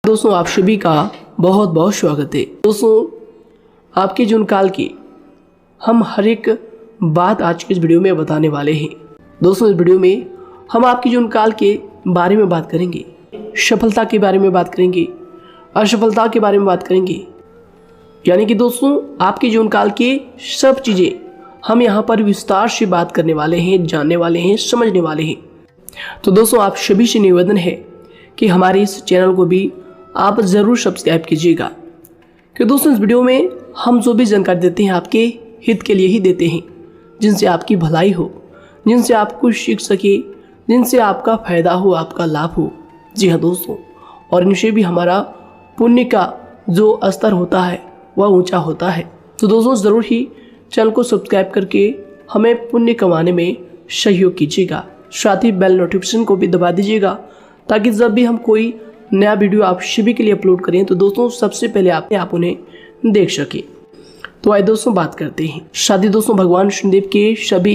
दोस्तों आप सभी का बहुत बहुत स्वागत है। दोस्तों आपके जीवन काल की हम हर एक बात आज के इस वीडियो में बताने वाले हैं। दोस्तों इस वीडियो में हम आपके जीवन काल के बारे में बात करेंगे, सफलता के बारे में बात करेंगे, असफलता के बारे में बात करेंगे। यानी कि दोस्तों आपके जीवन काल की सब चीज़ें हम यहाँ पर विस्तार से बात करने वाले हैं, जानने वाले हैं, समझने वाले हैं। तो दोस्तों आप सभी से निवेदन है कि हमारे इस चैनल को भी आप ज़रूर सब्सक्राइब कीजिएगा, कि दोस्तों इस वीडियो में हम जो भी जानकारी देते हैं आपके हित के लिए ही देते हैं, जिनसे आपकी भलाई हो, जिनसे आप कुछ सीख सके, जिनसे आपका फ़ायदा हो, आपका लाभ हो। जी हाँ दोस्तों, और इनसे भी हमारा पुण्य का जो स्तर होता है वह ऊंचा होता है। तो दोस्तों ज़रूर ही चैनल को सब्सक्राइब करके हमें पुण्य कमाने में सहयोग कीजिएगा। साथ ही बेल नोटिफिकेशन को भी दबा दीजिएगा, ताकि जब भी हम कोई नया वीडियो आप सभी के लिए अपलोड करें तो दोस्तों सबसे पहले आप उन्हें देख सके। तो आइए दोस्तों बात करते हैं। साथ ही दोस्तों भगवान शनिदेव के सभी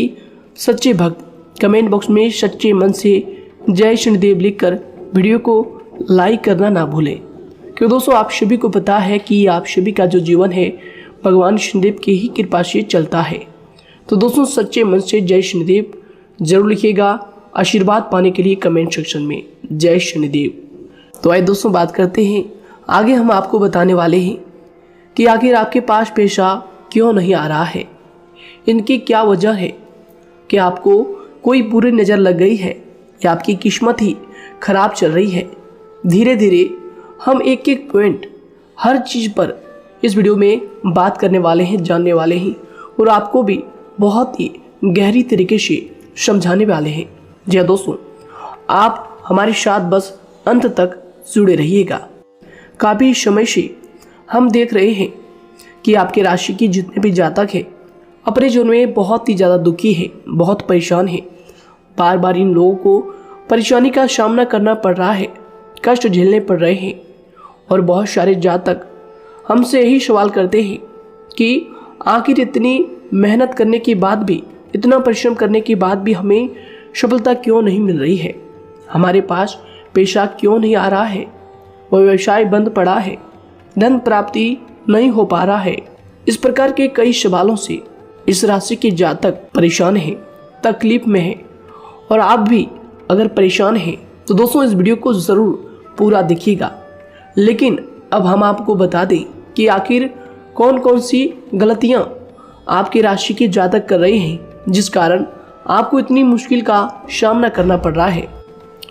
सच्चे भक्त कमेंट बॉक्स में सच्चे मन से जय शनिदेव लिखकर वीडियो को लाइक करना ना भूलें, क्योंकि दोस्तों आप सभी को पता है कि आप सभी का जो जीवन है भगवान शनिदेव की ही कृपा से चलता है। तो दोस्तों सच्चे मन से जय शनिदेव जरूर लिखिएगा, आशीर्वाद पाने के लिए कमेंट सेक्शन में जय शनिदेव। तो आइए दोस्तों बात करते हैं। आगे हम आपको बताने वाले हैं कि आखिर आपके पास पैसा क्यों नहीं आ रहा है, इनकी क्या वजह है, कि आपको कोई बुरी नज़र लग गई है या आपकी किस्मत ही खराब चल रही है। धीरे धीरे हम एक एक पॉइंट हर चीज़ पर इस वीडियो में बात करने वाले हैं, जानने वाले हैं, और आपको भी बहुत ही गहरी तरीके से समझाने वाले हैं। जी हाँ दोस्तों, आप हमारे साथ बस अंत तक जुड़े रहिएगा। काफ़ी समय से हम देख रहे हैं कि आपके राशि की जितने भी जातक हैं अपने जीवन में बहुत ही ज़्यादा दुखी है, बहुत परेशान है। बार बार इन लोगों को परेशानी का सामना करना पड़ रहा है, कष्ट झेलने पड़ रहे हैं। और बहुत सारे जातक हमसे यही सवाल करते हैं कि आखिर इतनी मेहनत करने के बाद भी, इतना परिश्रम करने के बाद भी हमें सफलता क्यों नहीं मिल रही है, हमारे पास पैसा क्यों नहीं आ रहा है, वह व्यवसाय बंद पड़ा है, धन प्राप्ति नहीं हो पा रहा है। इस प्रकार के कई सवालों से इस राशि के जातक परेशान हैं, तकलीफ में हैं। और आप भी अगर परेशान हैं तो दोस्तों इस वीडियो को ज़रूर पूरा देखिएगा। लेकिन अब हम आपको बता दें कि आखिर कौन कौन सी गलतियां आपके राशि के जातक कर रहे हैं, जिस कारण आपको इतनी मुश्किल का सामना करना पड़ रहा है।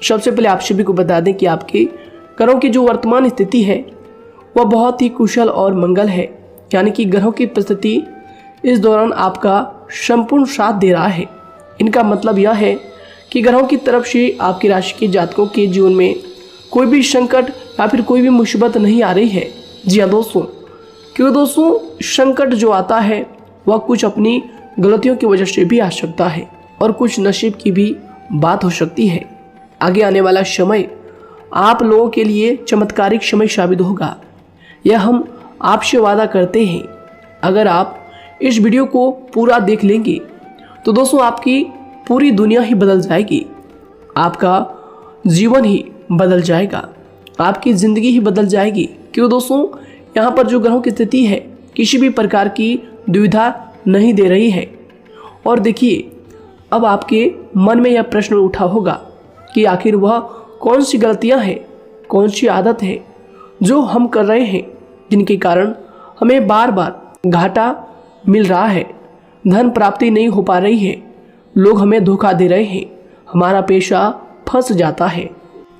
सबसे पहले आप सभी को बता दें कि आपके ग्रहों की जो वर्तमान स्थिति है वह बहुत ही कुशल और मंगल है, यानी कि ग्रहों की परिस्थिति इस दौरान आपका संपूर्ण साथ दे रहा है। इनका मतलब यह है कि ग्रहों की तरफ से आपकी राशि के जातकों के जीवन में कोई भी संकट या फिर कोई भी मुसीबत नहीं आ रही है। जी हाँ दोस्तों, क्योंकि दोस्तों संकट जो आता है वह कुछ अपनी गलतियों की वजह से भी आ सकता है, और कुछ नसीब की भी बात हो सकती है। आगे आने वाला समय आप लोगों के लिए चमत्कारिक समय साबित होगा, यह हम आपसे वादा करते हैं। अगर आप इस वीडियो को पूरा देख लेंगे तो दोस्तों आपकी पूरी दुनिया ही बदल जाएगी, आपका जीवन ही बदल जाएगा, आपकी ज़िंदगी ही बदल जाएगी। क्यों दोस्तों यहाँ पर जो ग्रहों की स्थिति है किसी भी प्रकार की दुविधा नहीं दे रही है। और देखिए अब आपके मन में यह प्रश्न उठा होगा कि आखिर वह कौन सी गलतियां हैं, कौन सी आदत है जो हम कर रहे हैं, जिनके कारण हमें बार बार घाटा मिल रहा है, धन प्राप्ति नहीं हो पा रही है, लोग हमें धोखा दे रहे हैं, हमारा पैसा फंस जाता है।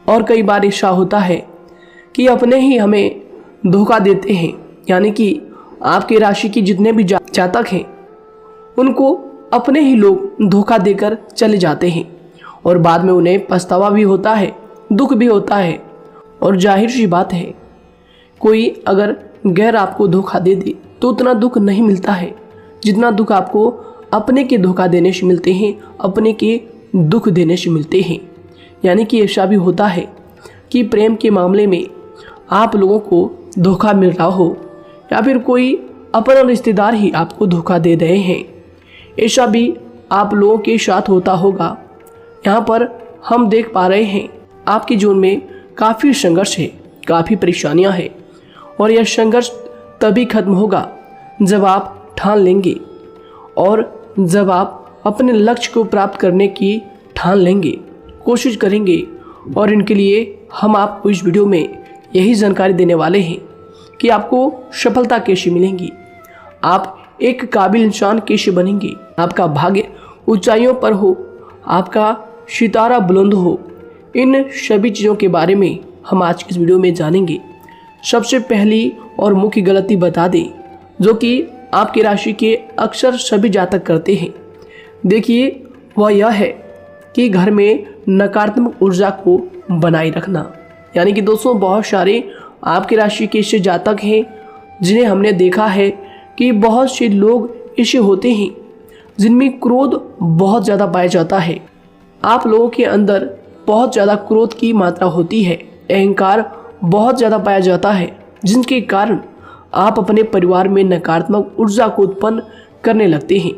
और कई बार ऐसा होता है कि अपने ही हमें धोखा देते हैं, यानी कि आपके राशि की जितने भी जातक हैं उनको अपने ही लोग धोखा देकर चले जाते हैं, और बाद में उन्हें पछतावा भी होता है, दुख भी होता है। और जाहिर सी बात है, कोई अगर गैर आपको धोखा दे दे तो उतना दुख नहीं मिलता है जितना दुख आपको अपने के धोखा देने से मिलते हैं, अपने के दुख देने से मिलते हैं। यानी कि ऐसा भी होता है कि प्रेम के मामले में आप लोगों को धोखा मिल रहा हो, या फिर कोई अपना रिश्तेदार ही आपको धोखा दे रहे हैं, ऐसा भी आप लोगों के साथ होता होगा। यहाँ पर हम देख पा रहे हैं आपके जीवन में काफ़ी संघर्ष है, काफ़ी परेशानियां हैं और यह संघर्ष तभी खत्म होगा जब आप ठान लेंगे और जब आप अपने लक्ष्य को प्राप्त करने की ठान लेंगे, कोशिश करेंगे। और इनके लिए हम आपको इस वीडियो में यही जानकारी देने वाले हैं कि आपको सफलता कैसे मिलेंगी, आप एक काबिल इंसान कैसे बनेंगे, आपका भाग्य ऊंचाइयों पर हो, आपका सितारा बुलंद हो। इन सभी चीज़ों के बारे में हम आज की इस वीडियो में जानेंगे। सबसे पहली और मुख्य गलती बता दें जो कि आपकी राशि के अक्सर सभी जातक करते हैं। देखिए, वह यह है कि घर में नकारात्मक ऊर्जा को बनाए रखना। यानी कि दोस्तों, बहुत सारे आपकी राशि के ऐसे जातक हैं जिन्हें हमने देखा है कि बहुत से लोग ऐसे होते हैं जिनमें क्रोध बहुत ज़्यादा पाया जाता है। आप लोगों के अंदर बहुत ज़्यादा क्रोध की मात्रा होती है, अहंकार बहुत ज़्यादा पाया जाता है, जिनके कारण आप अपने परिवार में नकारात्मक ऊर्जा को उत्पन्न करने लगते हैं।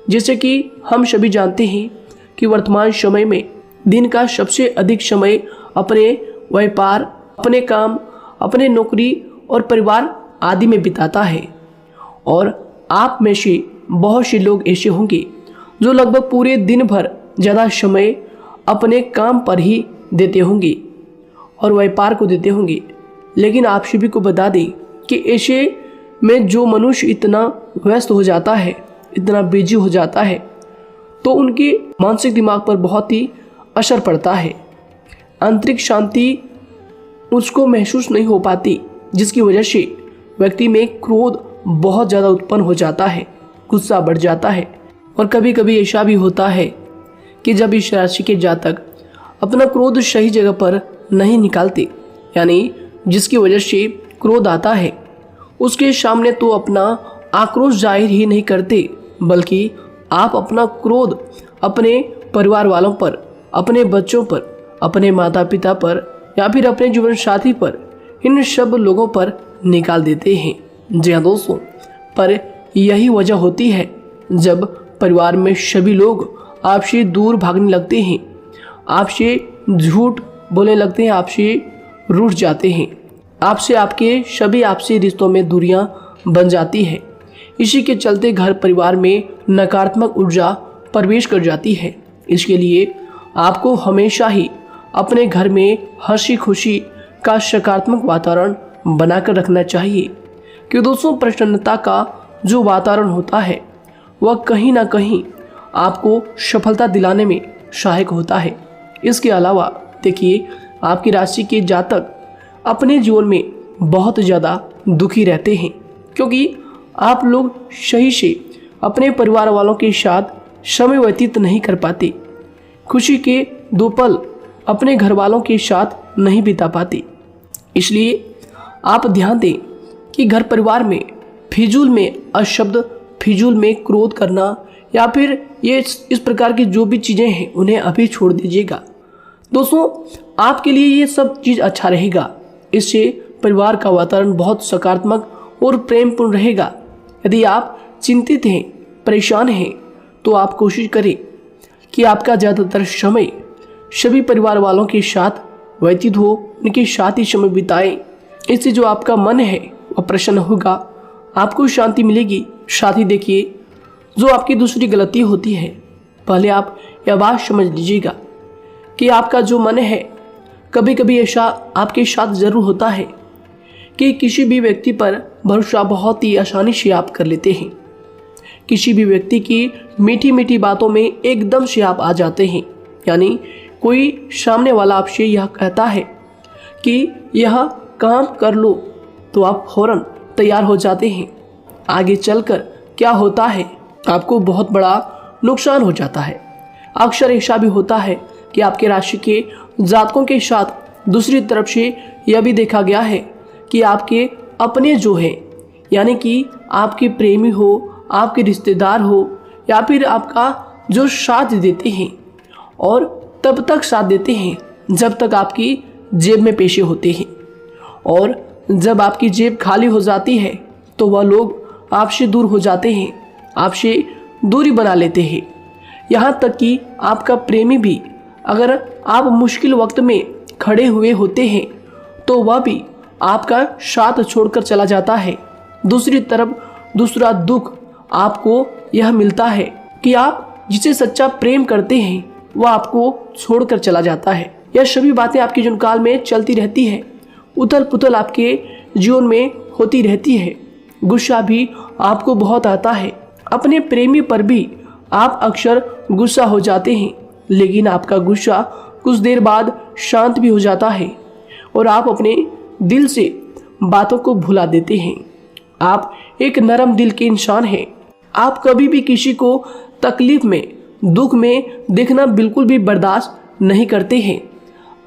जैसे कि हम सभी जानते हैं कि वर्तमान समय में दिन का सबसे अधिक समय अपने व्यापार, अपने काम, अपने नौकरी और परिवार आदि में बिताता है। और आप में से बहुत से लोग ऐसे होंगे जो लगभग पूरे दिन भर ज़्यादा समय अपने काम पर ही देते होंगे और व्यापार को देते होंगे। लेकिन आप सभी को बता दें कि ऐसे में जो मनुष्य इतना व्यस्त हो जाता है, इतना बिजी हो जाता है, तो उनके मानसिक दिमाग पर बहुत ही असर पड़ता है। आंतरिक शांति उसको महसूस नहीं हो पाती, जिसकी वजह से व्यक्ति में क्रोध बहुत ज़्यादा उत्पन्न हो जाता है, गुस्सा बढ़ जाता है। और कभी कभी ऐसा भी होता है कि जब इस राशि के जातक अपना क्रोध सही जगह पर नहीं निकालते, यानी जिसकी वजह से क्रोध आता है, उसके सामने तो अपना आक्रोश जाहिर ही नहीं करते, बल्कि आप अपना क्रोध अपने परिवार वालों पर, अपने बच्चों पर, अपने माता पिता पर या फिर अपने जीवन साथी पर, इन सब लोगों पर निकाल देते हैं। जी हाँ दोस्तों, पर यही वजह होती है जब परिवार में सभी लोग आपसे दूर भागने लगते हैं, आपसे झूठ बोलने लगते हैं, आपसे रूठ जाते हैं, आपसे आपके सभी आपसी रिश्तों में दूरियां बन जाती है। इसी के चलते घर परिवार में नकारात्मक ऊर्जा प्रवेश कर जाती है। इसके लिए आपको हमेशा ही अपने घर में हंसी खुशी का सकारात्मक वातावरण बनाकर रखना चाहिए। कि दोस्तों, प्रसन्नता का जो वातावरण होता है वह कहीं ना कहीं आपको सफलता दिलाने में सहायक होता है। इसके अलावा देखिए, आपकी राशि के जातक अपने जीवन में बहुत ज़्यादा दुखी रहते हैं, क्योंकि आप लोग सही से अपने परिवार वालों के साथ समय व्यतीत नहीं कर पाते, खुशी के दो पल अपने घर वालों के साथ नहीं बिता पाते। इसलिए आप ध्यान दें कि घर परिवार में फिजूल में अशब्द, फिजूल में क्रोध करना या फिर ये इस प्रकार की जो भी चीज़ें हैं उन्हें अभी छोड़ दीजिएगा। दोस्तों, आपके लिए ये सब चीज़ अच्छा रहेगा। इससे परिवार का वातावरण बहुत सकारात्मक और प्रेमपूर्ण रहेगा। यदि आप चिंतित हैं, परेशान हैं, तो आप कोशिश करें कि आपका ज़्यादातर समय सभी परिवार वालों के साथ व्यतीत हो, उनके साथ ही समय बिताएं। इससे जो आपका मन है वह प्रसन्न होगा, आपको शांति मिलेगी। साथ ही देखिए, जो आपकी दूसरी गलती होती है, पहले आप यह बात समझ लीजिएगा कि आपका जो मन है, कभी कभी ऐसा आपके साथ ज़रूर होता है कि किसी भी व्यक्ति पर भरोसा बहुत ही आसानी से आप कर लेते हैं। किसी भी व्यक्ति की मीठी मीठी बातों में एकदम से आप आ जाते हैं। यानी कोई सामने वाला आपसे यह कहता है कि यह काम कर लो, तो आप फौरन तैयार हो जाते हैं। आगे चलकर क्या होता है, आपको बहुत बड़ा नुकसान हो जाता है। अक्सर ऐसा भी होता है कि आपके राशि के जातकों के साथ दूसरी तरफ से यह भी देखा गया है कि आपके अपने जो हैं, यानी कि आपके प्रेमी हो, आपके रिश्तेदार हो या फिर आपका जो साथ देते हैं, और तब तक साथ देते हैं जब तक आपकी जेब में पैसे होते हैं, और जब आपकी जेब खाली हो जाती है तो वह लोग आपसे दूर हो जाते हैं, आपसे दूरी बना लेते हैं। यहाँ तक कि आपका प्रेमी भी, अगर आप मुश्किल वक्त में खड़े हुए होते हैं तो वह भी आपका साथ छोड़कर चला जाता है। दूसरी तरफ दूसरा दुख आपको यह मिलता है कि आप जिसे सच्चा प्रेम करते हैं वह आपको छोड़कर चला जाता है। यह सभी बातें आपके जीवन काल में चलती रहती है। उथल पुथल आपके जीवन में होती रहती है। गुस्सा भी आपको बहुत आता है। अपने प्रेमी पर भी आप अक्सर गुस्सा हो जाते हैं, लेकिन आपका गुस्सा कुछ देर बाद शांत भी हो जाता है और आप अपने दिल से बातों को भुला देते हैं। आप एक नरम दिल के इंसान हैं। आप कभी भी किसी को तकलीफ में, दुख में देखना बिल्कुल भी बर्दाश्त नहीं करते हैं।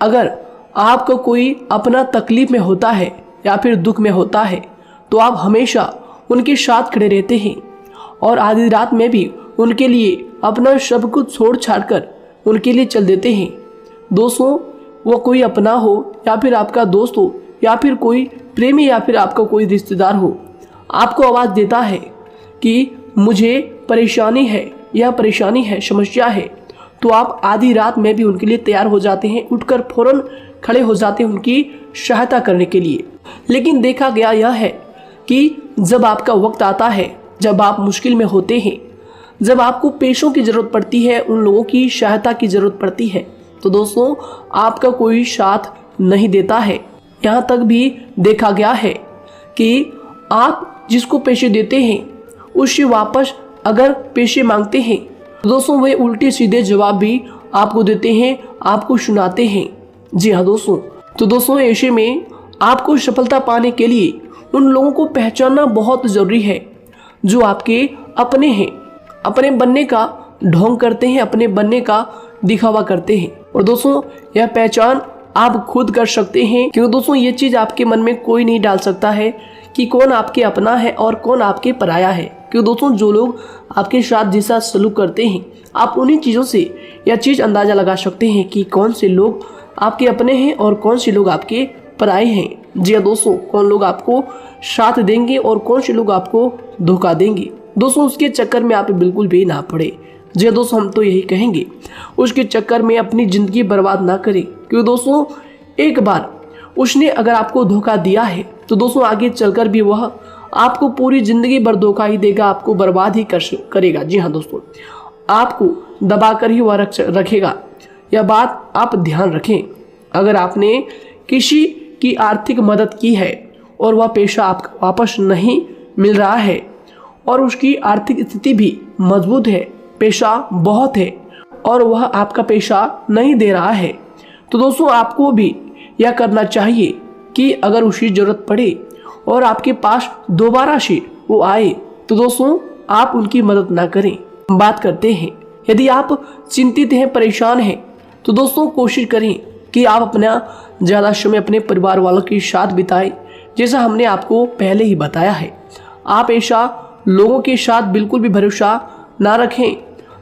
अगर आपको कोई अपना तकलीफ में होता है या फिर दुख में होता है तो आप हमेशा उनके साथ खड़े रहते हैं और आधी रात में भी उनके लिए अपना सब कुछ छोड़ छाड़ कर उनके लिए चल देते हैं। दोस्तों, वो कोई अपना हो या फिर आपका दोस्त हो या फिर कोई प्रेमी या फिर आपका कोई रिश्तेदार हो, आपको आवाज़ देता है कि मुझे परेशानी है, यह परेशानी है, समस्या है, तो आप आधी रात में भी उनके लिए तैयार हो जाते हैं, उठकर फौरन खड़े हो जाते हैं उनकी सहायता करने के लिए। लेकिन देखा गया यह है कि जब आपका वक्त आता है, जब आप मुश्किल में होते हैं, जब आपको पैसों की ज़रूरत पड़ती है, उन लोगों की सहायता की ज़रूरत पड़ती है, तो दोस्तों आपका कोई साथ नहीं देता है। यहाँ तक भी देखा गया है कि आप जिसको पैसे देते हैं उससे वापस अगर पैसे मांगते हैं तो दोस्तों वे उल्टे सीधे जवाब भी आपको देते हैं, आपको सुनाते हैं। जी हाँ दोस्तों, तो दोस्तों ऐसे में आपको सफलता पाने के लिए उन लोगों को पहचानना बहुत ज़रूरी है जो आपके अपने हैं, अपने बनने का ढोंग करते हैं, अपने बनने का दिखावा करते हैं। और दोस्तों यह पहचान आप खुद कर सकते हैं, क्योंकि दोस्तों ये चीज़ आपके मन में कोई नहीं डाल सकता है कि कौन आपके अपना है और कौन आपके पराया है। क्योंकि दोस्तों जो लोग आपके साथ जैसा सलूक करते हैं, आप उन्हीं चीज़ों से यह चीज़ अंदाज़ा लगा सकते हैं कि कौन से लोग आपके अपने हैं और कौन से लोग आपके पराए हैं। जी हाँ दोस्तों, कौन लोग आपको साथ देंगे और कौन से लोग आपको धोखा देंगे। दोस्तों उसके चक्कर में आप बिल्कुल भी ना पड़े। जी दोस्तों, हम तो यही कहेंगे उसके चक्कर में अपनी ज़िंदगी बर्बाद ना करें, क्योंकि दोस्तों एक बार उसने अगर आपको धोखा दिया है तो दोस्तों आगे चलकर भी वह आपको पूरी ज़िंदगी भर धोखा ही देगा, आपको बर्बाद ही करेगा। जी हाँ दोस्तों, आपको दबा कर ही वह रखेगा। यह बात आप ध्यान रखें। अगर आपने किसी की आर्थिक मदद की है और वह पैसा आपको वापस नहीं मिल रहा है और उसकी आर्थिक स्थिति भी मजबूत है, पैसा बहुत है और वह आपका पैसा नहीं दे रहा है, तो दोस्तों आपको भी यह करना चाहिए कि अगर उसी ज़रूरत पड़े और आपके पास दोबारा से वो आए तो दोस्तों आप उनकी मदद ना करें। बात करते हैं, यदि आप चिंतित हैं, परेशान हैं, तो दोस्तों कोशिश करें कि आप अपना ज़्यादा समय अपने परिवार वालों के साथ बिताएं, जैसा हमने आपको पहले ही बताया है। आप ऐसा लोगों के साथ बिल्कुल भी भरोसा ना रखें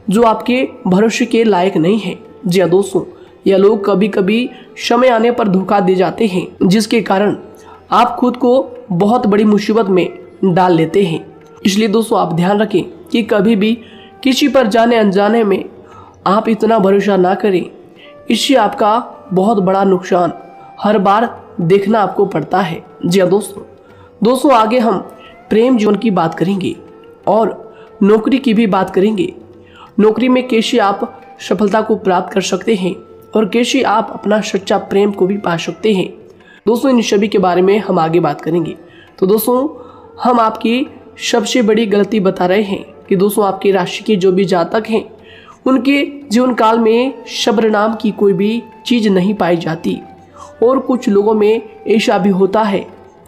जो आपके भरोसे के लायक नहीं है। जी हाँ दोस्तों, यह लोग कभी कभी समय आने पर धोखा दे जाते हैं, जिसके कारण आप खुद को बहुत बड़ी मुसीबत में डाल लेते हैं। इसलिए दोस्तों आप ध्यान रखें कि कभी भी किसी पर जाने अनजाने में आप इतना भरोसा ना करें, इससे आपका बहुत बड़ा नुकसान हर बार देखना आपको पड़ता है। जी हाँ दोस्तों आगे हम प्रेम जीवन की बात करेंगे और नौकरी की भी बात करेंगे। नौकरी में कैसे आप सफलता को प्राप्त कर सकते हैं और कैसे आप अपना सच्चा प्रेम को भी पा सकते हैं। दोस्तों इन सभी के बारे में हम आगे बात करेंगे। तो दोस्तों हम आपकी सबसे बड़ी गलती बता रहे हैं कि दोस्तों आपकी राशि के जो भी जातक हैं उनके जीवन काल में सब्र नाम की कोई भी चीज़ नहीं पाई जाती, और कुछ लोगों में ऐसा भी होता है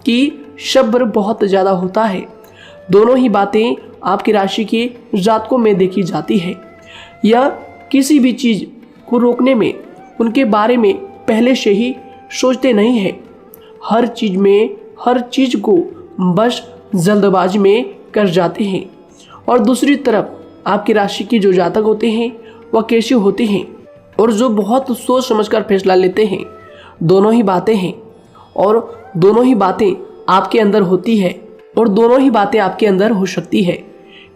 कि सब्र बहुत ज़्यादा होता है। दोनों ही बातें आपकी राशि के जातकों में देखी जाती है। या किसी भी चीज़ को रोकने में उनके बारे में पहले से ही सोचते नहीं हैं, हर चीज़ को बस जल्दबाजी में कर जाते हैं। और दूसरी तरफ आपकी राशि के जो जातक होते हैं वह कैसे होते हैं और जो बहुत सोच समझकर फैसला लेते हैं। दोनों ही बातें हैं और दोनों ही बातें आपके अंदर होती है और दोनों ही बातें आपके अंदर हो सकती है,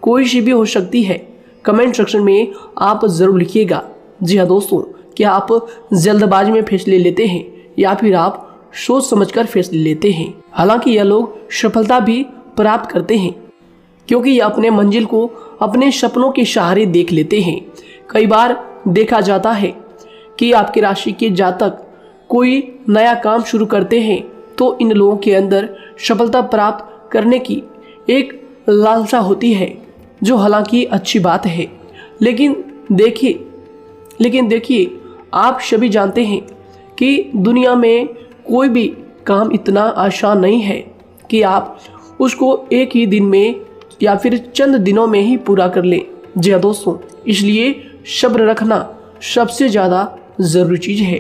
कोई सी भी हो सकती है। कमेंट सेक्शन में आप ज़रूर लिखिएगा। जी हाँ दोस्तों, क्या आप जल्दबाजी में फैसले लेते हैं या फिर आप सोच समझकर फैसले लेते हैं। हालांकि यह लोग सफलता भी प्राप्त करते हैं क्योंकि ये अपने मंजिल को अपने सपनों के सहारे देख लेते हैं। कई बार देखा जाता है कि आपकी राशि के जातक कोई नया काम शुरू करते हैं तो इन लोगों के अंदर सफलता प्राप्त करने की एक लालसा होती है, जो हालांकि अच्छी बात है। लेकिन देखिए आप सभी जानते हैं कि दुनिया में कोई भी काम इतना आसान नहीं है कि आप उसको एक ही दिन में या फिर चंद दिनों में ही पूरा कर लें। जी हाँ दोस्तों, इसलिए सब्र रखना सबसे ज़्यादा ज़रूरी चीज़ है।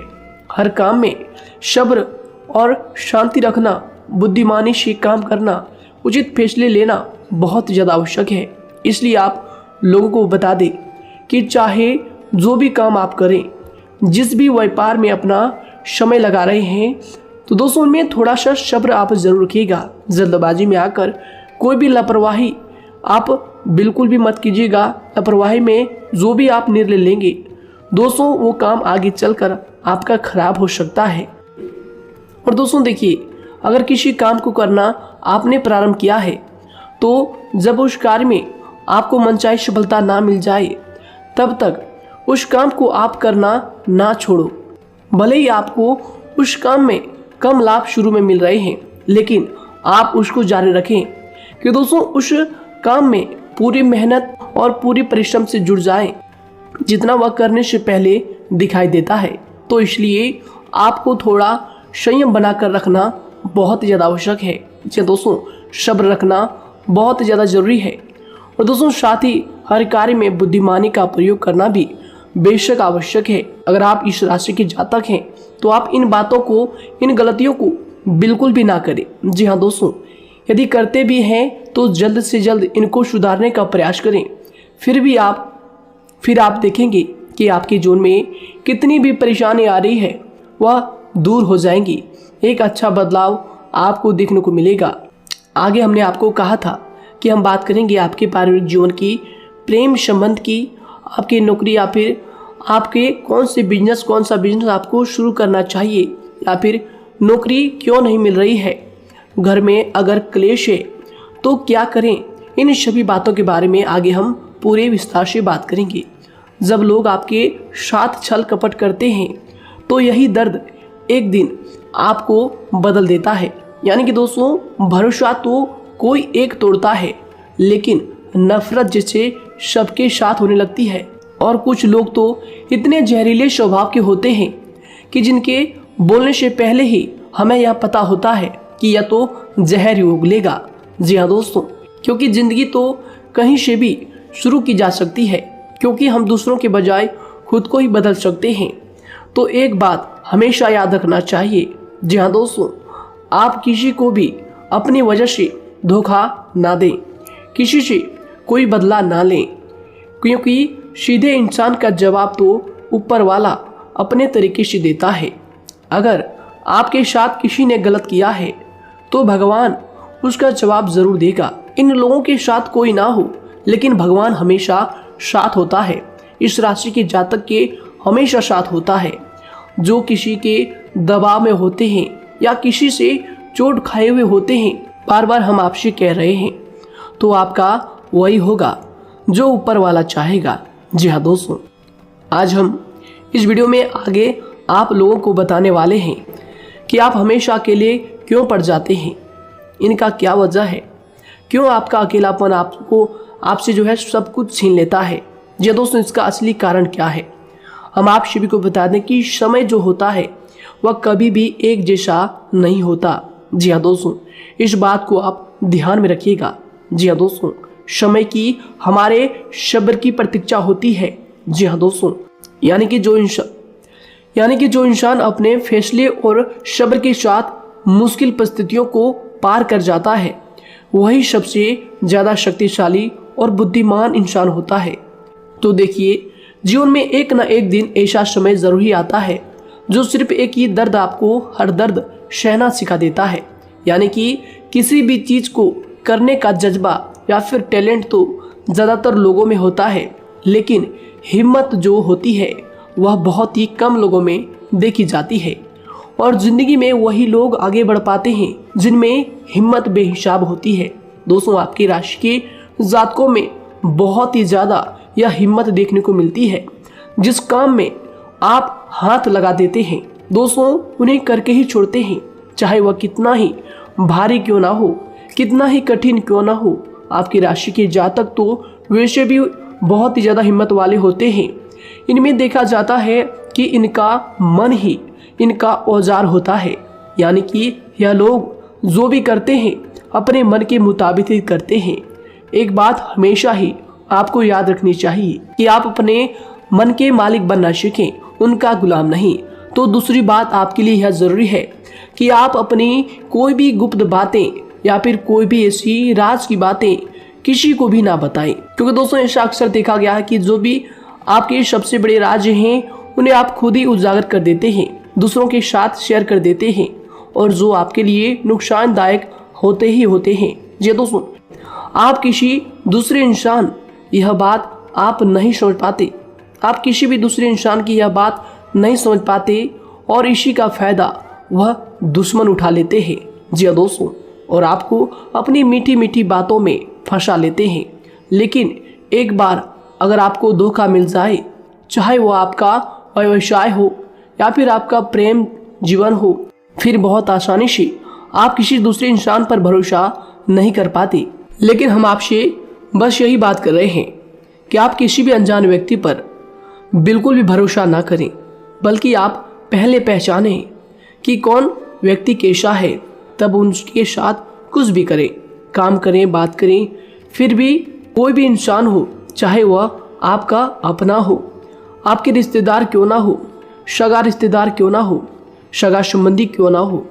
हर काम में सब्र और शांति रखना, बुद्धिमानी से काम करना, उचित फैसले लेना बहुत ज़्यादा आवश्यक है। इसलिए आप लोगों को बता दें कि चाहे जो भी काम आप करें, जिस भी व्यापार में अपना समय लगा रहे हैं, तो दोस्तों उनमें थोड़ा सा सब्र आप जरूर रखिएगा। जल्दबाजी में आकर कोई भी लापरवाही आप बिल्कुल भी मत कीजिएगा। लापरवाही में जो भी आप निर्णय लेंगे दोस्तों, वो काम आगे चलकर आपका खराब हो सकता है। और दोस्तों देखिए, अगर किसी काम को करना आपने प्रारंभ किया है तो जब उस कार्य में आपको मनचाही सफलता ना मिल जाए तब तक उस काम को आप करना ना छोड़ो। भले ही आपको उस काम में कम लाभ शुरू में मिल रहे हैं, लेकिन आप उसको जारी रखें कि दोस्तों उस काम में पूरी मेहनत और पूरी परिश्रम से जुड़ जाएं, जितना वह करने से पहले दिखाई देता है। तो इसलिए आपको थोड़ा संयम बनाकर रखना बहुत ज़्यादा आवश्यक है। जी दोस्तों, सब्र रखना बहुत ज़्यादा ज़रूरी है। और दोस्तों साथ ही हर कार्य में बुद्धिमानी का प्रयोग करना भी बेशक आवश्यक है। अगर आप इस राशि के जातक हैं तो आप इन बातों को, इन गलतियों को बिल्कुल भी ना करें। जी हाँ दोस्तों, यदि करते भी हैं तो जल्द से जल्द इनको सुधारने का प्रयास करें। फिर आप देखेंगे कि आपके जीवन में कितनी भी परेशानी आ रही है वह दूर हो जाएंगी। एक अच्छा बदलाव आपको देखने को मिलेगा। आगे हमने आपको कहा था कि हम बात करेंगे आपके पारिवारिक जीवन की, प्रेम संबंध की, आपकी नौकरी या फिर आपके कौन सा बिजनेस आपको शुरू करना चाहिए, या फिर नौकरी क्यों नहीं मिल रही है, घर में अगर क्लेश है तो क्या करें। इन सभी बातों के बारे में आगे हम पूरे विस्तार से बात करेंगे। जब लोग आपके साथ छल कपट करते हैं तो यही दर्द एक दिन आपको बदल देता है। यानी कि दोस्तों, भरोसा तो कोई एक तोड़ता है, लेकिन नफरत जैसे सबके साथ होने लगती है। और कुछ लोग तो इतने जहरीले स्वभाव के होते हैं कि जिनके बोलने से पहले ही हमें यह पता होता है कि यह तो जहर ही उगलेगा। जी हाँ दोस्तों, क्योंकि ज़िंदगी तो कहीं से भी शुरू की जा सकती है, क्योंकि हम दूसरों के बजाय खुद को ही बदल सकते हैं। तो एक बात हमेशा याद रखना चाहिए। जी हाँ दोस्तों, आप किसी को भी अपनी वजह से धोखा ना दें, किसी से कोई बदला ना लें, क्योंकि सीधे इंसान का जवाब तो ऊपर वाला अपने तरीके से देता है। अगर आपके साथ किसी ने गलत किया है तो भगवान उसका जवाब जरूर देगा। इन लोगों के साथ कोई ना हो, लेकिन भगवान हमेशा साथ होता है। इस राशि के जातक के हमेशा साथ होता है। जो किसी के दबाव में होते हैं या किसी से चोट खाए हुए होते हैं, बार बार हम आपसे कह रहे हैं, तो आपका वही होगा जो ऊपर वाला चाहेगा। जी हाँ दोस्तों, आज हम इस वीडियो में आगे आप लोगों को बताने वाले हैं कि आप हमेशा अकेले क्यों पड़ जाते हैं, इनका क्या वजह है, क्यों आपका अकेलापन आपसे जो है सब कुछ छीन लेता है। जी दोस्तों, इसका असली कारण क्या है, हम आप सभी को बता दें कि समय जो होता है वह कभी भी एक जैसा नहीं होता। जी हाँ दोस्तों, इस बात को आप ध्यान में रखिएगा। जी हाँ दोस्तों, समय की हमारे सब्र की प्रतीक्षा होती है। जी हाँ दोस्तों, यानी कि जो इंसान अपने फैसले और सब्र के साथ मुश्किल परिस्थितियों को पार कर जाता है, वही सबसे ज़्यादा शक्तिशाली और बुद्धिमान इंसान होता है। तो देखिए, जीवन में एक ना एक दिन ऐसा समय ज़रूर ही आता है जो सिर्फ एक ही दर्द आपको हर दर्द सहना सिखा देता है। यानी कि किसी भी चीज़ को करने का जज्बा या फिर टैलेंट तो ज़्यादातर लोगों में होता है, लेकिन हिम्मत जो होती है वह बहुत ही कम लोगों में देखी जाती है। और जिंदगी में वही लोग आगे बढ़ पाते हैं जिनमें हिम्मत बेहिसाब होती है। दोस्तों, आपकी राशि के जातकों में बहुत ही ज़्यादा यह हिम्मत देखने को मिलती है। जिस काम में आप हाथ लगा देते हैं दोस्तों, उन्हें करके ही छोड़ते हैं, चाहे वह कितना ही भारी क्यों ना हो, कितना ही कठिन क्यों ना हो। आपकी राशि के जातक तो वैसे भी बहुत ही ज़्यादा हिम्मत वाले होते हैं। इनमें देखा जाता है कि इनका मन ही इनका औजार होता है, यानी कि यह लोग जो भी करते हैं अपने मन के मुताबिक ही करते हैं। एक बात हमेशा ही आपको याद रखनी चाहिए कि आप अपने मन के मालिक बनना सीखें, उनका गुलाम नहीं। तो दूसरी बात आपके लिए यह ज़रूरी है कि आप अपनी कोई भी गुप्त बातें या फिर कोई भी ऐसी राज की बातें किसी को भी ना बताएं, क्योंकि दोस्तों ऐसा अक्सर देखा गया है कि जो भी आपके सबसे बड़े राज हैं उन्हें आप खुद ही उजागर कर देते हैं, दूसरों के साथ शेयर कर देते हैं, और जो आपके लिए नुकसानदायक होते ही होते हैं। जी दोस्तों, आप किसी दूसरे इंसान यह बात आप नहीं समझ पाते, आप किसी भी दूसरे इंसान की यह बात नहीं समझ पाते, और इसी का फायदा वह दुश्मन उठा लेते हैं। जी हाँ दोस्तों, और आपको अपनी मीठी मीठी बातों में फंसा लेते हैं। लेकिन एक बार अगर आपको धोखा मिल जाए, चाहे वो आपका व्यवसाय हो या फिर आपका प्रेम जीवन हो, फिर बहुत आसानी से आप किसी दूसरे इंसान पर भरोसा नहीं कर पाते। लेकिन हम आपसे बस यही बात कर रहे हैं कि आप किसी भी अनजान व्यक्ति पर बिल्कुल भी भरोसा ना करें, बल्कि आप पहले पहचानें कि कौन व्यक्ति कैसा है, तब उनके साथ कुछ भी करें, काम करें, बात करें। फिर भी कोई भी इंसान हो, चाहे वह आपका अपना हो, आपके रिश्तेदार क्यों ना हो, सगा रिश्तेदार क्यों ना हो, सगा संबंधी क्यों ना हो,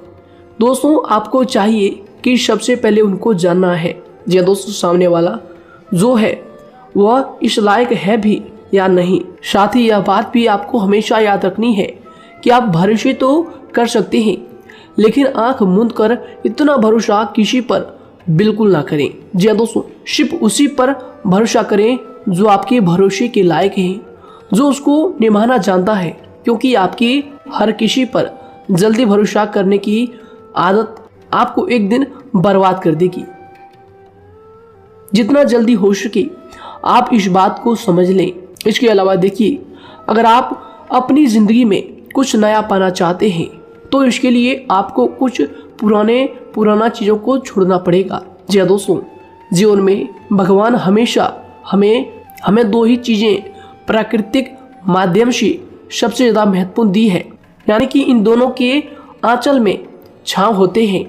दोस्तों आपको चाहिए कि सबसे पहले उनको जानना है या दोस्तों सामने वाला जो है वह इस लायक है भी या नहीं। साथ ही यह बात भी आपको हमेशा याद रखनी है कि आप भरोसे तो कर सकते हैं, लेकिन आंख मूंद कर इतना भरोसा किसी पर बिल्कुल ना करें। जी हाँ दोस्तों, सिर्फ उसी पर भरोसा करें जो आपके भरोसे के लायक है, जो उसको निभाना जानता है, क्योंकि आपकी हर किसी पर जल्दी भरोसा करने की आदत आपको एक दिन बर्बाद कर देगी। जितना जल्दी हो सके आप इस बात को समझ लें। इसके अलावा देखिए, अगर आप अपनी ज़िंदगी में कुछ नया पाना चाहते हैं तो इसके लिए आपको कुछ पुराना चीज़ों को छोड़ना पड़ेगा। जी हाँ दोस्तों, जीवन में भगवान हमेशा हमें दो ही चीज़ें प्राकृतिक माध्यम से सबसे ज़्यादा महत्वपूर्ण दी है, यानी कि इन दोनों के आंचल में छांव होते हैं,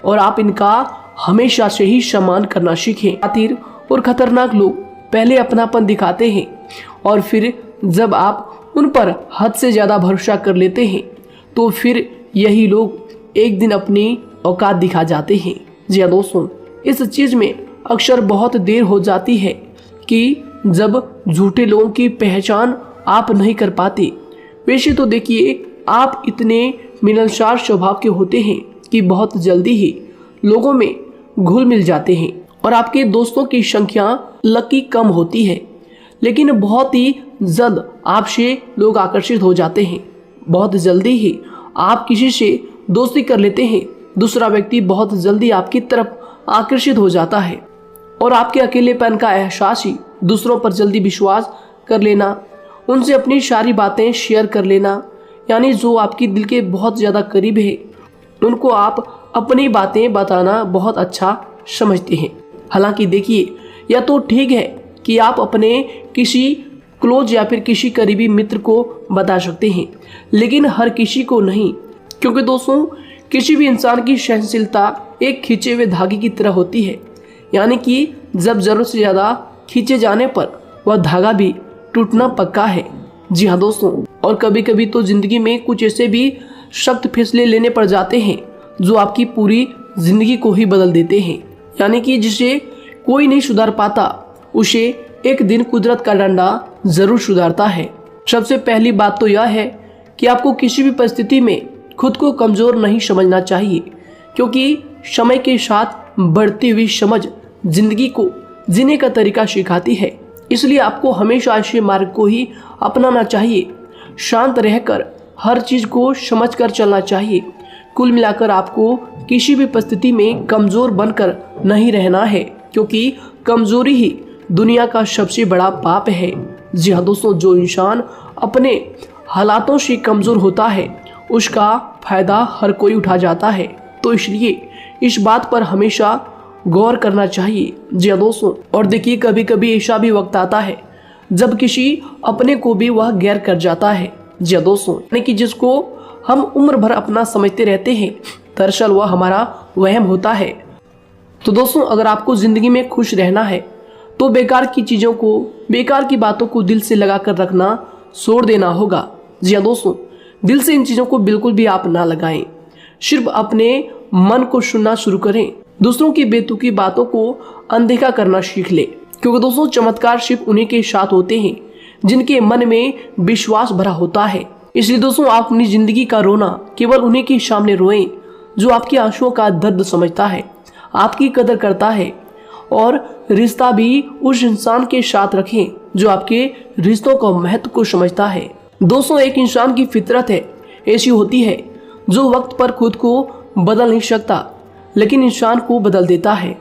और आप इनका हमेशा से ही सम्मान करना सीखें। शातिर और खतरनाक लोग पहले अपनापन दिखाते हैं, और फिर जब आप उन पर हद से ज़्यादा भरोसा कर लेते हैं तो फिर यही लोग एक दिन अपनी औकात दिखा जाते हैं। जी हाँ दोस्तों, इस चीज़ में अक्सर बहुत देर हो जाती है कि जब झूठे लोगों की पहचान आप नहीं कर पाते। वैसे तो देखिए, आप इतने मिलनसार स्वभाव के होते हैं कि बहुत जल्दी ही लोगों में घुल मिल जाते हैं, और आपके दोस्तों की संख्या लकी कम होती है, लेकिन बहुत ही जल्द आपसे लोग आकर्षित हो जाते हैं। बहुत जल्दी ही आप किसी से दोस्ती कर लेते हैं, दूसरा व्यक्ति बहुत जल्दी आपकी तरफ आकर्षित हो जाता है, और आपके अकेलेपन का एहसास ही दूसरों पर जल्दी विश्वास कर लेना, उनसे अपनी सारी बातें शेयर कर लेना, यानी जो आपकी दिल के बहुत ज़्यादा करीब है उनको आप अपनी बातें बताना बहुत अच्छा समझते हैं। हालांकि देखिए, यह तो ठीक है कि आप अपने किसी क्लोज या फिर किसी करीबी मित्र को बता सकते हैं, लेकिन हर किसी को नहीं, क्योंकि दोस्तों किसी भी इंसान की सहनशीलता एक खींचे हुए धागे की तरह होती है, यानी कि जब ज़रूरत से ज़्यादा खींचे जाने पर वह धागा भी टूटना पक्का है। जी हाँ दोस्तों, और कभी कभी तो ज़िंदगी में कुछ ऐसे भी सख्त फैसले लेने पड़ जाते हैं जो आपकी पूरी ज़िंदगी को ही बदल देते हैं, यानी कि जिसे कोई नहीं सुधार पाता उसे एक दिन कुदरत का डंडा ज़रूर सुधारता है। सबसे पहली बात तो यह है कि आपको किसी भी परिस्थिति में खुद को कमज़ोर नहीं समझना चाहिए, क्योंकि समय के साथ बढ़ती हुई समझ जिंदगी को जीने का तरीका सिखाती है। इसलिए आपको हमेशा ऐसे मार्ग को ही अपनाना चाहिए। शांत रहकर हर चीज़ को समझ कर चलना चाहिए। कुल मिलाकर आपको किसी भी परिस्थिति में कमज़ोर बनकर नहीं रहना है, क्योंकि कमज़ोरी ही दुनिया का सबसे बड़ा पाप है। जी हाँ दोस्तों, जो इंसान अपने हालातों से कमज़ोर होता है उसका फ़ायदा हर कोई उठा जाता है। तो इसलिए इस बात पर हमेशा गौर करना चाहिए। जी हाँ दोस्तों, और देखिए कभी कभी ऐसा भी वक्त आता है जब किसी अपने को भी वह गैर कर जाता है। जी हाँ दोस्तों, यानी कि जिसको हम उम्र भर अपना समझते रहते हैं, दरअसल वह हमारा वहम होता है। तो दोस्तों, अगर आपको ज़िंदगी में खुश रहना है तो बेकार की चीज़ों को, बेकार की बातों को दिल से लगा कर रखना छोड़ देना होगा। जी हाँ दोस्तों, दिल से इन चीज़ों को बिल्कुल भी आप ना लगाएं। सिर्फ अपने मन को सुनना शुरू करें। दूसरों की बेतुकी बातों को अनदेखा करना सीख ले, क्योंकि दोस्तों चमत्कार सिर्फ उन्हीं के साथ होते हैं जिनके मन में विश्वास भरा होता है। इसलिए दोस्तों, आप अपनी जिंदगी का रोना केवल उन्हीं के सामने रोएं जो आपके आंसुओं का दर्द समझता है, आपकी कदर करता है, और रिश्ता भी उस इंसान के साथ रखें जो आपके रिश्तों का महत्व को समझता है। दोस्तों, एक इंसान की फितरत है ऐसी होती है जो वक्त पर खुद को बदल नहीं सकता, लेकिन इंसान को बदल देता है।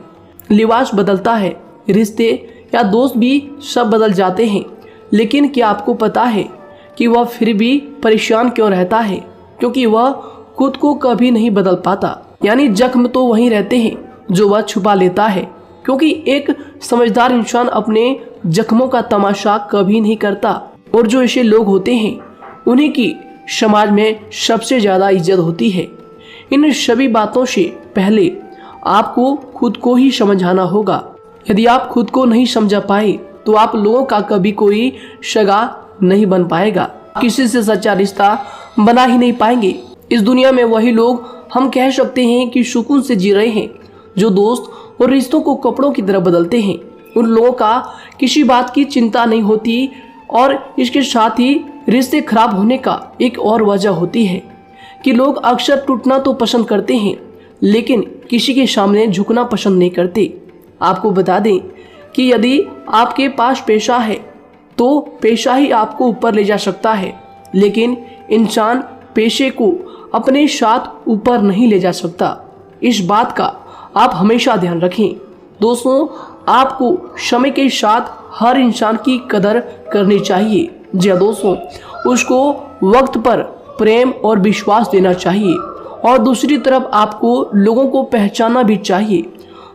लिबास बदलता है, रिश्ते या दोस्त भी सब बदल जाते हैं, लेकिन क्या आपको पता है कि वह फिर भी परेशान क्यों रहता है? क्योंकि वह खुद को कभी नहीं बदल पाता। यानी जख्म तो वहीं रहते हैं जो वह छुपा लेता है, क्योंकि एक समझदार इंसान अपने जख्मों का तमाशा कभी नहीं करता। और जो ऐसे लोग होते हैं उन्हीं की समाज में सबसे ज़्यादा इज्जत होती है। इन सभी बातों से पहले आपको खुद को ही समझाना होगा। यदि आप खुद को नहीं समझा पाए तो आप लोगों का कभी कोई सगा नहीं बन पाएगा, किसी से सच्चा रिश्ता बना ही नहीं पाएंगे। इस दुनिया में वही लोग हम कह सकते हैं कि सुकून से जी रहे हैं जो दोस्त और रिश्तों को कपड़ों की तरह बदलते हैं। उन लोगों का किसी बात की चिंता नहीं होती, और इसके साथ ही रिश्ते खराब होने का एक और वजह होती है कि लोग अक्सर टूटना तो पसंद करते हैं, लेकिन किसी के सामने झुकना पसंद नहीं करते। आपको बता दें कि यदि आपके पास पैसा है तो पैसा ही आपको ऊपर ले जा सकता है, लेकिन इंसान पैसे को अपने साथ ऊपर नहीं ले जा सकता। इस बात का आप हमेशा ध्यान रखें। दोस्तों, आपको समय के साथ हर इंसान की कदर करनी चाहिए। जी हाँ दोस्तों, उसको वक्त पर प्रेम और विश्वास देना चाहिए, और दूसरी तरफ आपको लोगों को पहचानना भी चाहिए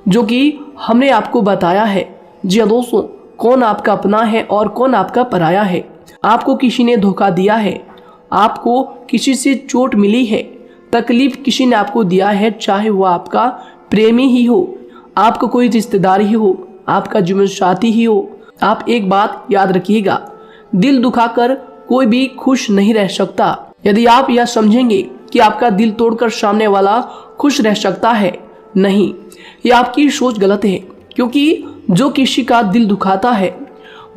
जो कि हमने आपको बताया है। जी हाँ दोस्तों, कौन आपका अपना है और कौन आपका पराया है। आपको किसी ने धोखा दिया है, आपको किसी से चोट मिली है, तकलीफ किसी ने आपको दिया है, चाहे वो आपका प्रेमी ही हो, आपका कोई रिश्तेदार ही हो, आपका जीवन साथी ही हो। आप एक बात याद रखिएगा, दिल दुखाकर कोई भी खुश नहीं रह सकता। यदि आप यह समझेंगे कि आपका दिल तोड़कर सामने वाला खुश रह सकता है, नहीं, यह आपकी सोच गलत है। क्योंकि जो किसी का दिल दुखाता है,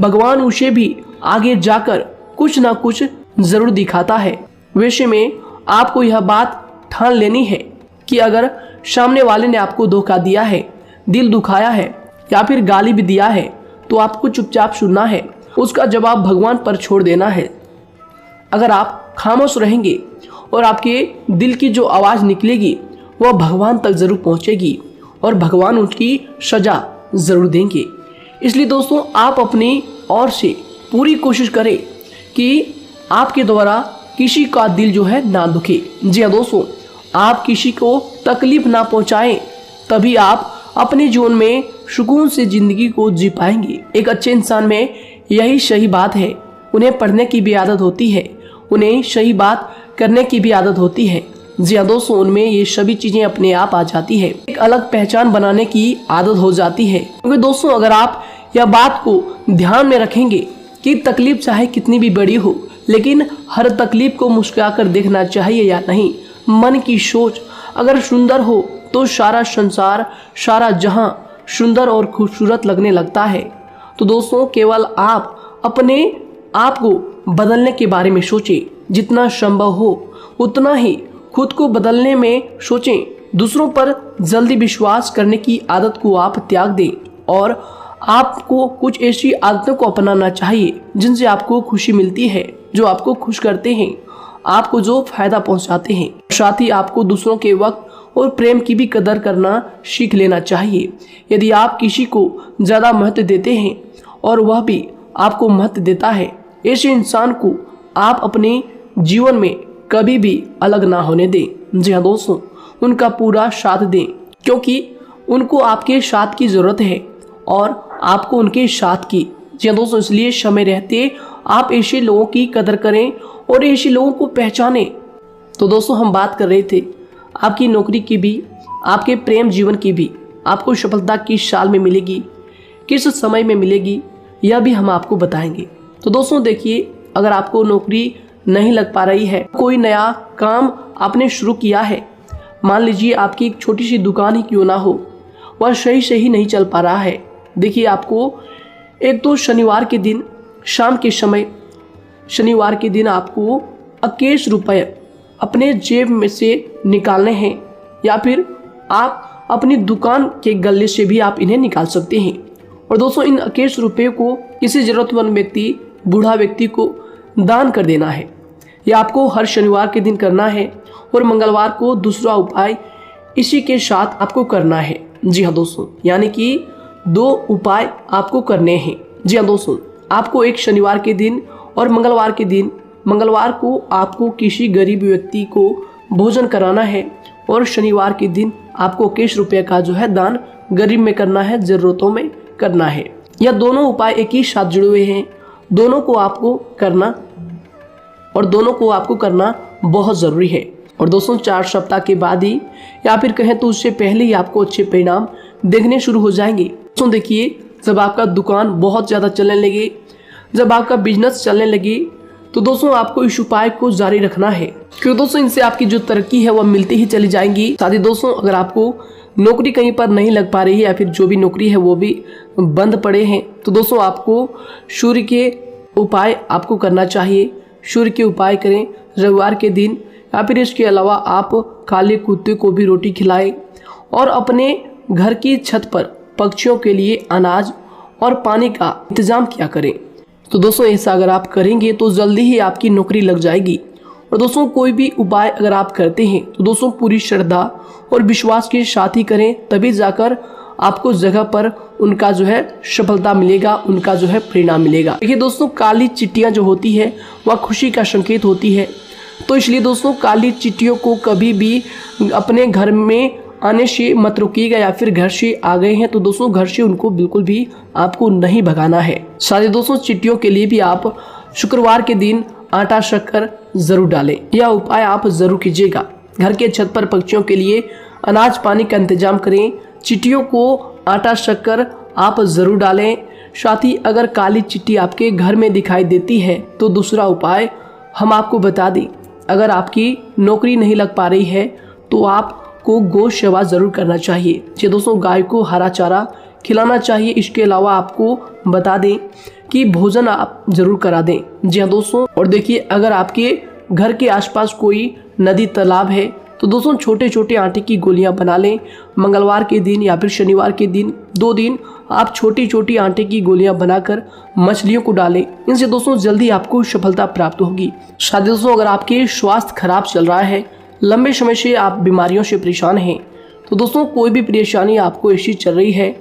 भगवान उसे भी आगे जाकर कुछ ना कुछ जरूर दिखाता है। वैसे में आपको यह बात ठान लेनी है कि अगर सामने वाले ने आपको धोखा दिया है, दिल दुखाया है या फिर गाली भी दिया है, तो आपको चुपचाप सुनना है, उसका जवाब भगवान पर छोड़ देना है। अगर आप खामोश रहेंगे और आपके दिल की जो आवाज़ निकलेगी वह भगवान तक ज़रूर पहुंचेगी, और भगवान उसकी सज़ा ज़रूर देंगे। इसलिए दोस्तों, आप अपनी ओर से पूरी कोशिश करें कि आपके द्वारा किसी का दिल जो है ना दुखे। जी हाँ दोस्तों, आप किसी को तकलीफ ना पहुंचाएं, तभी आप अपने जीवन में सुकून से ज़िंदगी को जी पाएंगे। एक अच्छे इंसान में यही सही बात है। उन्हें पढ़ने की भी आदत होती है, उन्हें सही बात करने की भी आदत होती है। जी हाँ दोस्तों, उनमें ये सभी चीज़ें अपने आप आ जाती है। एक अलग पहचान बनाने की आदत हो जाती है। क्योंकि दोस्तों, अगर आप यह बात को ध्यान में रखेंगे कि तकलीफ चाहे कितनी भी बड़ी हो, लेकिन हर तकलीफ को मुस्कुराकर देखना चाहिए या नहीं। मन की सोच अगर सुंदर हो तो सारा संसार, सारा जहां सुंदर और खूबसूरत लगने लगता है। तो दोस्तों, केवल आप अपने आप को बदलने के बारे में सोचें, जितना संभव हो उतना ही खुद को बदलने में सोचें। दूसरों पर जल्दी विश्वास करने की आदत को आप त्याग दें, और आपको कुछ ऐसी आदतों को अपनाना चाहिए जिनसे आपको खुशी मिलती है, जो आपको खुश करते हैं। आपको जो फायदा पहुंचाते हैं। साथ ही आपको दूसरों के वक्त और प्रेम की भी कदर करना सीख लेना चाहिए। यदि आप किसी को ज़्यादा महत्व देते हैं और वह भी आपको महत्व देता है, ऐसे इंसान को आप अपने जीवन में कभी भी अलग ना होने दें। जी हाँ दोस्तों, उनका पूरा साथ दें, क्योंकि उनको आपके साथ की ज़रूरत है और आपको उनके साथ की। जी हाँ दोस्तों, इसलिए समय रहते आप ऐसे लोगों की कदर करें और ऐसे लोगों को पहचानें। तो दोस्तों, हम बात कर रहे थे आपकी नौकरी की भी, आपके प्रेम जीवन की भी। आपको सफलता किस साल में मिलेगी, किस समय में मिलेगी, यह भी हम आपको बताएंगे। तो दोस्तों देखिए, अगर आपको नौकरी नहीं लग पा रही है, कोई नया काम आपने शुरू किया है, मान लीजिए आपकी एक छोटी सी दुकान ही क्यों ना हो, वह सही से ही नहीं चल पा रहा है। देखिए, आपको एक तो शनिवार के दिन शाम के समय, शनिवार के दिन आपको 21 रुपये अपने जेब में से निकालने हैं, या फिर आप अपनी दुकान के गले से भी आप इन्हें निकाल सकते हैं। और दोस्तों, इन 21 रुपये को किसी ज़रूरतमंद व्यक्ति, बूढ़ा व्यक्ति को दान कर देना है। यह आपको हर शनिवार के दिन करना है और मंगलवार को दूसरा उपाय इसी के साथ आपको करना है। जी हाँ दोस्तों, यानी कि 2 उपाय आपको करने हैं। जी हाँ दोस्तों, आपको एक शनिवार के दिन और मंगलवार के दिन, मंगलवार को आपको किसी गरीब व्यक्ति को भोजन कराना है और शनिवार के दिन आपको 21 रुपये का जो है दान गरीब में करना है, ज़रूरतों में करना है। यह दोनों उपाय एक ही साथ जुड़े हुए हैं, दोनों को आपको करना और दोनों को आपको करना बहुत ज़रूरी है। और दोस्तों, 4 सप्ताह के बाद ही, या फिर कहें तो उससे पहले ही आपको अच्छे परिणाम देखने शुरू हो जाएंगे। दोस्तों देखिए, जब आपका दुकान बहुत ज़्यादा चलने लगे, जब आपका बिजनेस चलने लगे, तो दोस्तों आपको इस उपाय को जारी रखना है, क्योंकि दोस्तों इनसे आपकी जो तरक्की है वह मिलती ही चली जाएंगी। साथ ही दोस्तों, अगर आपको नौकरी कहीं पर नहीं लग पा रही है या फिर जो भी नौकरी है वो भी बंद पड़े हैं, तो दोस्तों आपको सूर्य के उपाय आपको करना चाहिए। सूर्य के उपाय करें रविवार के दिन, या फिर इसके अलावा आप काले कुत्ते को भी रोटी खिलाएं और अपने घर की छत पर पक्षियों के लिए अनाज और पानी का इंतजाम किया करें। तो दोस्तों, ऐसा अगर आप करेंगे तो जल्दी ही आपकी नौकरी लग जाएगी। और दोस्तों, कोई भी उपाय अगर आप करते हैं तो दोस्तों पूरी श्रद्धा और विश्वास के साथ ही करें, तभी जाकर आपको जगह पर उनका जो है सफलता मिलेगा, उनका जो है परिणाम मिलेगा। देखिए दोस्तों, काली चिट्टियाँ जो होती है वह खुशी का संकेत होती है, तो इसलिए दोस्तों काली चिट्टियों को कभी भी अपने घर में आने से मत रोकिएगा, या फिर घर से आ गए हैं तो दोस्तों घर से उनको बिल्कुल भी आपको नहीं भगाना है। साथ ही दोस्तों, चिट्टियों के लिए भी आप शुक्रवार के दिन आटा शक्कर जरूर डालें, यह उपाय आप जरूर कीजिएगा। घर के छत पर पक्षियों के लिए अनाज पानी का इंतजाम करें, चिट्टियों को आटा शक्कर आप ज़रूर डालें। साथ ही अगर काली चिट्टी आपके घर में दिखाई देती है तो दूसरा उपाय हम आपको बता दें, अगर आपकी नौकरी नहीं लग पा रही है तो आपको गौ सेवा ज़रूर करना चाहिए। जी दोस्तों, गाय को हरा चारा खिलाना चाहिए। इसके अलावा आपको बता दें कि भोजन आप ज़रूर करा दें। जी हाँ दोस्तों, और देखिए, अगर आपके घर के आसपास कोई नदी तालाब है तो दोस्तों छोटे छोटे आटे की गोलियां बना लें। मंगलवार के दिन या फिर शनिवार के दिन 2 दिन आप छोटी छोटी आटे की गोलियां बनाकर मछलियों को डालें। इनसे दोस्तों जल्दी आपको सफलता प्राप्त होगी। साथ ही दोस्तों, अगर आपके स्वास्थ्य खराब चल रहा है, लंबे समय से आप बीमारियों से परेशान हैं, तो दोस्तों कोई भी परेशानी आपको ऐसी चल रही है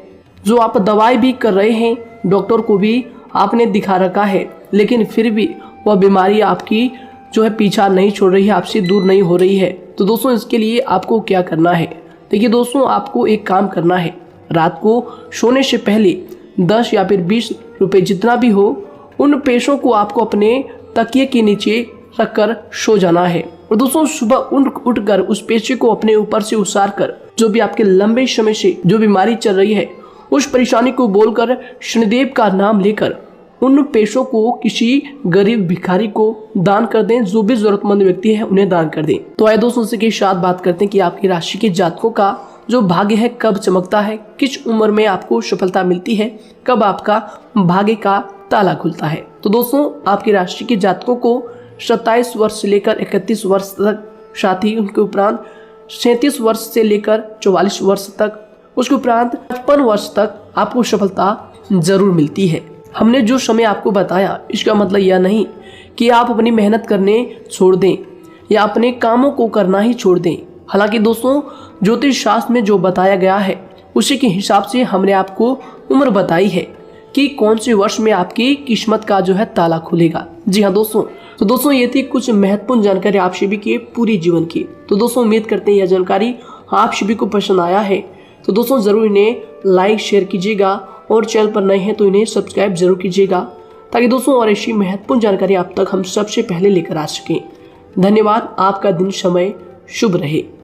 जो आप दवाई भी कर रहे हैं, डॉक्टर को भी आपने दिखा रखा है, लेकिन फिर भी वह बीमारी आपकी जो है पीछा नहीं छोड़ रही है, आपसे दूर नहीं हो रही है, तो दोस्तों इसके लिए आपको क्या करना है। देखिए दोस्तों, आपको एक काम करना है, रात को सोने से पहले 10 या फिर 20 रुपए जितना भी हो, उन पैसों को आपको अपने तकिए के नीचे रखकर सो जाना है। और दोस्तों सुबह उठकर उस पैसे को अपने ऊपर से उतार कर, जो भी आपके लंबे समय से जो बीमारी चल रही है उस परेशानी को बोलकर शनिदेव का नाम लेकर उन पैसों को किसी गरीब भिखारी को दान कर दें। जो भी जरूरतमंद व्यक्ति है उन्हें दान कर दें। तो आइए दोस्तों उसी के साथ बात करते हैं कि आपकी राशि के जातकों का जो भाग्य है कब चमकता है, किस उम्र में आपको सफलता मिलती है, कब आपका भाग्य का ताला खुलता है। तो दोस्तों आपकी राशि के जातकों को 27 वर्ष से लेकर 31 वर्ष तक, साथ ही उनके उपरांत 37 वर्ष से लेकर 44 वर्ष तक, उसके उपरांत 55 वर्ष तक आपको सफलता जरूर मिलती है। हमने जो समय आपको बताया इसका मतलब यह नहीं कि आप अपनी मेहनत करने छोड़ दें, या अपने कामों को करना ही छोड़ दें। हालांकि दोस्तों ज्योतिष शास्त्र में जो बताया गया है उसी के हिसाब से हमने आपको उम्र बताई है कि कौन से वर्ष में आपकी किस्मत का जो है ताला खुलेगा। जी हाँ दोस्तों, तो दोस्तों ये थी कुछ महत्वपूर्ण जानकारी आप सभी की पूरी जीवन की। तो दोस्तों उम्मीद करते हैं यह जानकारी आप सभी को पसंद आया है। तो दोस्तों जरूर इन्हें लाइक शेयर कीजिएगा और चैनल पर नए हैं तो इन्हें सब्सक्राइब जरूर कीजिएगा, ताकि दोस्तों और ऐसी महत्वपूर्ण जानकारी आप तक हम सबसे पहले लेकर आ सकें। धन्यवाद। आपका दिन समय शुभ रहे।